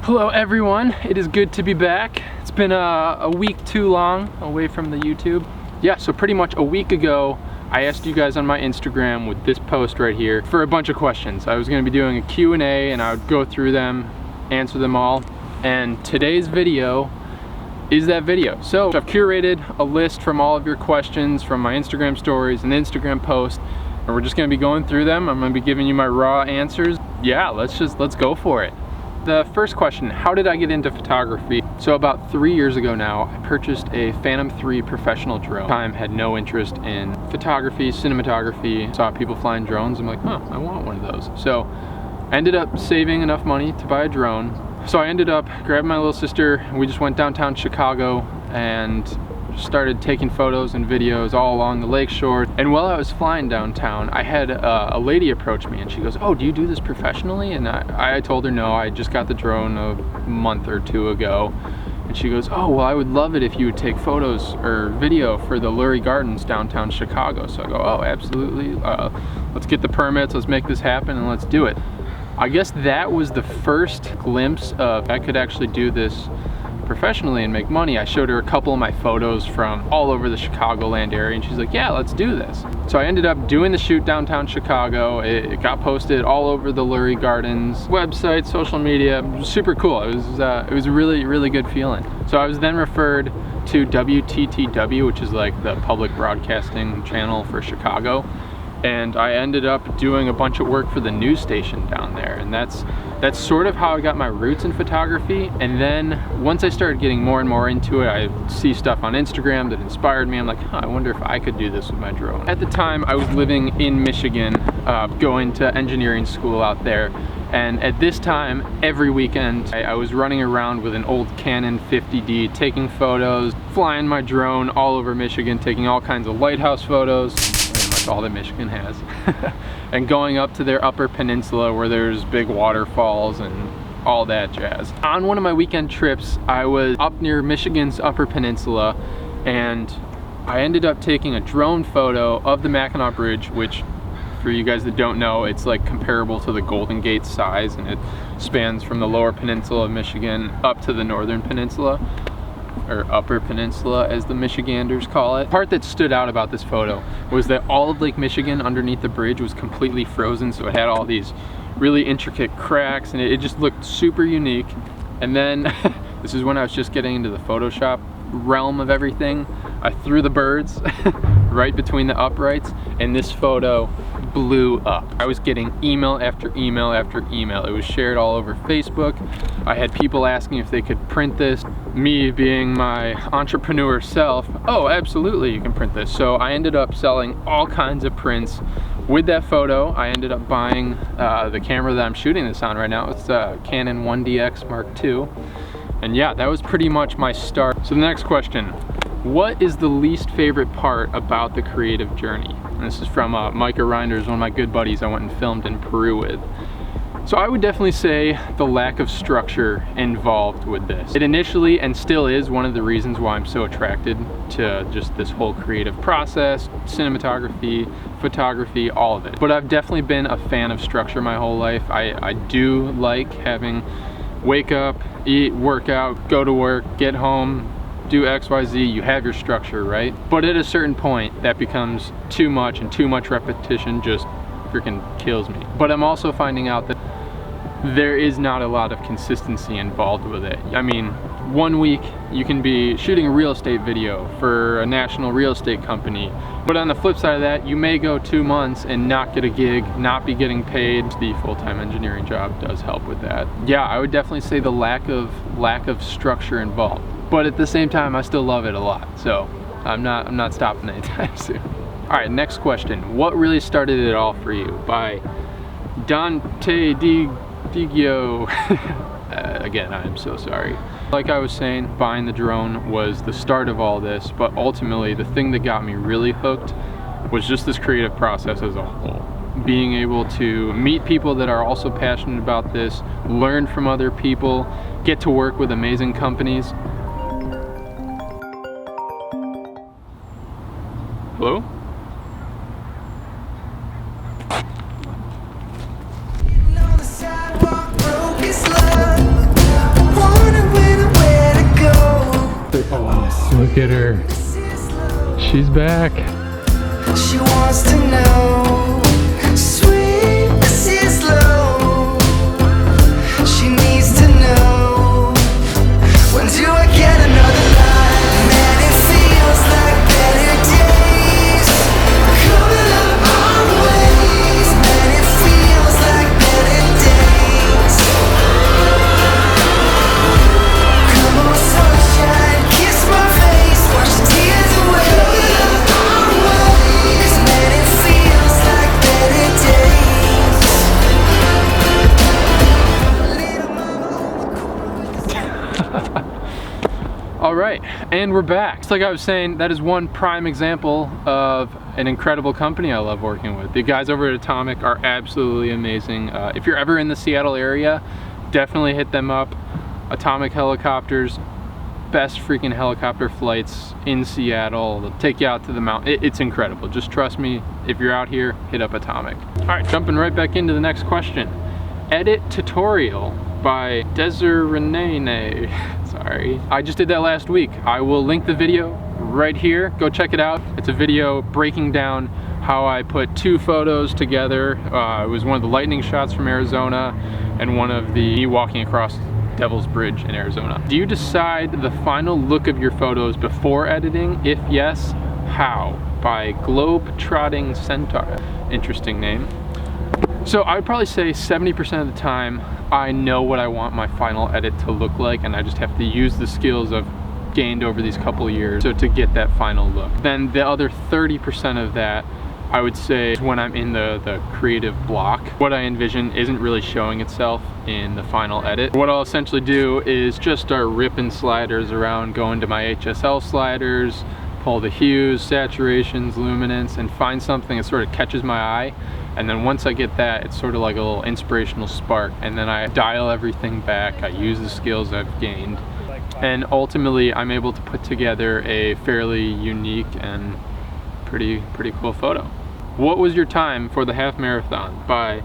Hello everyone, it is good to be back. It's been a week too long away from the YouTube. Yeah, so pretty much a week ago, I asked you guys on my Instagram with this post right here for a bunch of questions. I was gonna be doing a Q&A and I would go through them, answer them all. And today's video is that video. So I've curated a list from all of your questions from my Instagram stories and Instagram posts, and we're just gonna be going through them. I'm gonna be giving you my raw answers. Yeah, let's go for it. The first question, how did I get into photography? So about 3 years ago now, I purchased a Phantom 3 professional drone. At the time, had no interest in photography, cinematography. Saw people flying drones. I'm like, huh, I want one of those. So I ended up saving enough money to buy a drone. So I ended up grabbing my little sister. We just went downtown Chicago and started taking photos and videos all along the lakeshore. And while I was flying downtown, I had a lady approach me and she goes, oh, do you do this professionally? And I told her no, I just got the drone a month or two ago. And she goes, oh, well, I would love it if you would take photos or video for the Lurie Gardens downtown Chicago. So I go, oh, absolutely. Let's get the permits, let's make this happen, and let's do it. I guess that was the first glimpse of I could actually do this professionally and make money. I showed her a couple of my photos from all over the Chicagoland area and she's like, yeah, let's do this. So I ended up doing the shoot downtown Chicago. It got posted all over the Lurie Gardens website, social media. It was super cool. It was a really, really good feeling. So I was then referred to WTTW, which is like the public broadcasting channel for Chicago. And I ended up doing a bunch of work for the news station down there, and that's sort of how I got my roots in photography. And then once I started getting more and more into it, I see stuff on Instagram that inspired me. I'm like, huh, I wonder if I could do this with my drone. At the time, I was living in Michigan, going to engineering school out there. And at this time, every weekend, I was running around with an old Canon 50D, taking photos, flying my drone all over Michigan, taking all kinds of lighthouse photos. All that Michigan has. And going up to their Upper Peninsula where there's big waterfalls and all that jazz. On one of my weekend trips, I was up near Michigan's Upper Peninsula and I ended up taking a drone photo of the Mackinac Bridge, which for you guys that don't know, it's like comparable to the Golden Gate size, and it spans from the Lower Peninsula of Michigan up to the Northern Peninsula, or Upper Peninsula as the Michiganders call it. The part that stood out about this photo was that all of Lake Michigan underneath the bridge was completely frozen, so it had all these really intricate cracks and it just looked super unique. And then this is when I was just getting into the Photoshop realm of everything. I threw the birds right between the uprights and this photo blew up. I was getting email after email after email. It was shared all over Facebook. I had people asking if they could print this. Me being my entrepreneur self, oh, absolutely, you can print this. So I ended up selling all kinds of prints with that photo. I ended up buying the camera that I'm shooting this on right now. It's the Canon 1DX Mark II. And yeah, that was pretty much my start. So the next question, what is the least favorite part about the creative journey? And this is from Micah Reinders, one of my good buddies I went and filmed in Peru with. So I would definitely say the lack of structure involved with this. It initially and still is one of the reasons why I'm so attracted to just this whole creative process, cinematography, photography, all of it. But I've definitely been a fan of structure my whole life. I do like having wake up, eat, work out, go to work, get home, do XYZ, you have your structure, right? But at a certain point, that becomes too much, and too much repetition just freaking kills me. But I'm also finding out that there is not a lot of consistency involved with it. I mean, one week you can be shooting a real estate video for a national real estate company, but on the flip side of that, you may go 2 months and not get a gig, not be getting paid. The full-time engineering job does help with that. Yeah, I would definitely say the lack of structure involved. But at the same time, I still love it a lot. So I'm not stopping anytime soon. All right, next question. What really started it all for you? By Dante Digio. Again, I am so sorry. Like I was saying, buying the drone was the start of all this, but ultimately the thing that got me really hooked was just this creative process as a whole. Being able to meet people that are also passionate about this, learn from other people, get to work with amazing companies. Hello? at her. She's back. She wants to know, sweet Mrs. Lowe. She needs to know, when do I get another life? Man, it feels like better days coming up our ways. Man, it feels like better days. Come on, sunshine, kiss my face, wash the tears away. Coming up our ways. Man, it feels like better days. Little mama. All right, and we're back. Just like I was saying, that is one prime example of an incredible company I love working with. The guys over at Atomic are absolutely amazing. If you're ever in the Seattle area, definitely hit them up. Atomic Helicopters, best freaking helicopter flights in Seattle. They'll take you out to the mountain. It's incredible. Just trust me, if you're out here, hit up Atomic. All right, jumping right back into the next question. Edit tutorial by Desiree. Sorry, I just did that last week. I will link the video right here. Go check it out. It's a video breaking down how I put two photos together. It was one of the lightning shots from Arizona and one of the me walking across Devil's Bridge in Arizona. Do you decide the final look of your photos before editing? If yes, how? By Globe-Trotting Centaur. Interesting name. So I would probably say 70% of the time I know what I want my final edit to look like, and I just have to use the skills I've gained over these couple of years to get that final look. Then the other 30% of that, I would say, is when I'm in the creative block. What I envision isn't really showing itself in the final edit. What I'll essentially do is just start ripping sliders around, go into my HSL sliders, pull the hues, saturations, luminance, and find something that sort of catches my eye. And then once I get that, it's sort of like a little inspirational spark, and then I dial everything back. I use the skills I've gained, and ultimately I'm able to put together a fairly unique and pretty cool photo. What was your time for the half marathon? By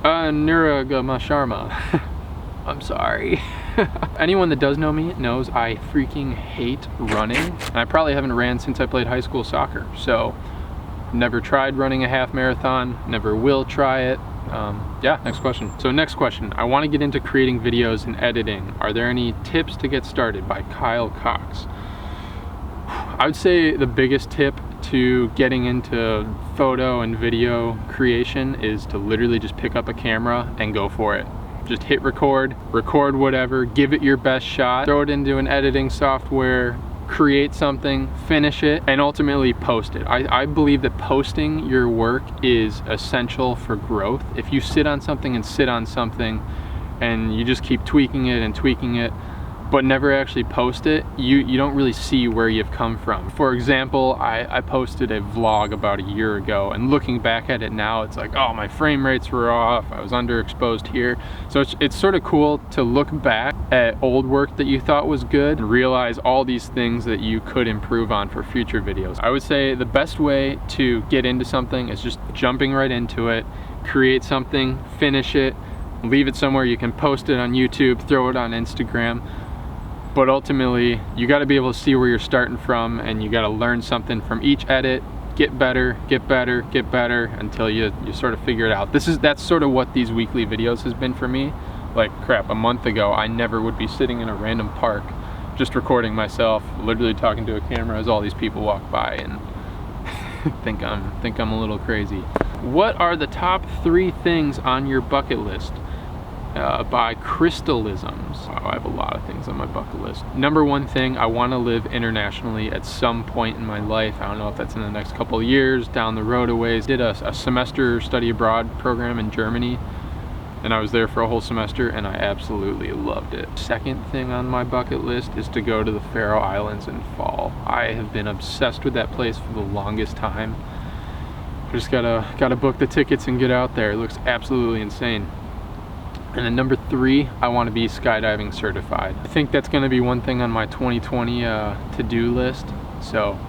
Niragama Sharma. I'm sorry. Anyone that does know me knows I freaking hate running, and I probably haven't ran since I played high school soccer. So never tried running a half marathon, never will try it. Yeah, next question. So next question, I want to get into creating videos and editing. Are there any tips to get started? By Kyle Cox. I would say the biggest tip to getting into photo and video creation is to literally just pick up a camera and go for it. Just hit record whatever, give it your best shot, throw it into an editing software, create something, finish it, and ultimately post it. I believe that posting your work is essential for growth. If you sit on something and you just keep tweaking it, but never actually post it, you don't really see where you've come from. For example, I posted a vlog about a year ago, and looking back at it now, it's like, oh, my frame rates were off, I was underexposed here. So it's sort of cool to look back at old work that you thought was good and realize all these things that you could improve on for future videos. I would say the best way to get into something is just jumping right into it, create something, finish it, leave it somewhere you can post it on YouTube, throw it on Instagram. But ultimately, you got to be able to see where you're starting from, and you got to learn something from each edit, get better until you sort of figure it out. That's sort of what these weekly videos has been for me. Like, crap, a month ago, I never would be sitting in a random park just recording myself, literally talking to a camera as all these people walk by and think I'm a little crazy. What are the top 3 things on your bucket list? By Crystalisms. Wow, I have a lot of things on my bucket list. Number 1 thing, I want to live internationally at some point in my life. I don't know if that's in the next couple of years, down the road a ways. Did a semester study abroad program in Germany, and I was there for a whole semester, and I absolutely loved it. Second thing on my bucket list is to go to the Faroe Islands in fall. I have been obsessed with that place for the longest time. I just gotta book the tickets and get out there. It looks absolutely insane. And then number 3, I want to be skydiving certified. I think that's going to be one thing on my 2020 to-do list, so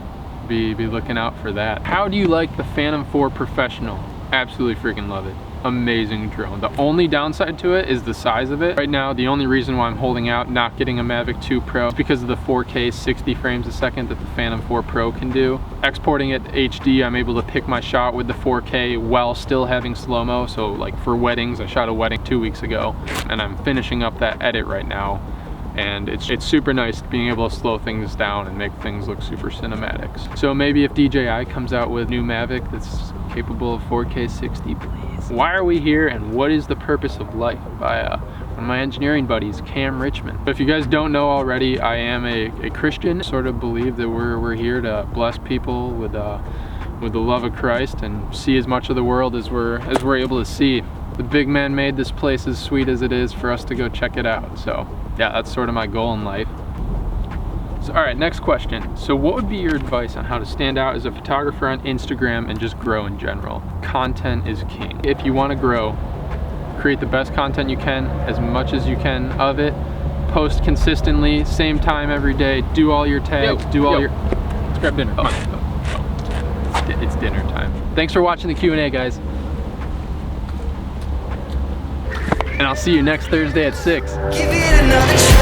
be looking out for that. How do you like the Phantom 4 Professional? Absolutely freaking love it. amazing drone. The only downside to it is the size of it. Right now, the only reason why I'm holding out not getting a Mavic 2 Pro is because of the 4K 60 frames a second that the Phantom 4 Pro can do. Exporting it to HD, I'm able to pick my shot with the 4K while still having slow-mo. So like for weddings, I shot a wedding 2 weeks ago and I'm finishing up that edit right now. And it's super nice being able to slow things down and make things look super cinematic. So maybe if DJI comes out with new Mavic that's capable of 4K 60, please. Why are we here and what is the purpose of life? By one of my engineering buddies, Cam Richmond. But if you guys don't know already, I am a Christian. Sort of believe that we're here to bless people with the love of Christ and see as much of the world as we're able to see. The big man made this place as sweet as it is for us to go check it out. So yeah, that's sort of my goal in life. So, all right, next question. So what would be your advice on how to stand out as a photographer on Instagram and just grow in general? Content is king. If you want to grow, create the best content you can, as much as you can of it. Post consistently, same time every day. Do all your tags, Let's grab dinner. It's dinner time. Thanks for watching the Q&A, guys. And I'll see you next Thursday at 6. Give it another try.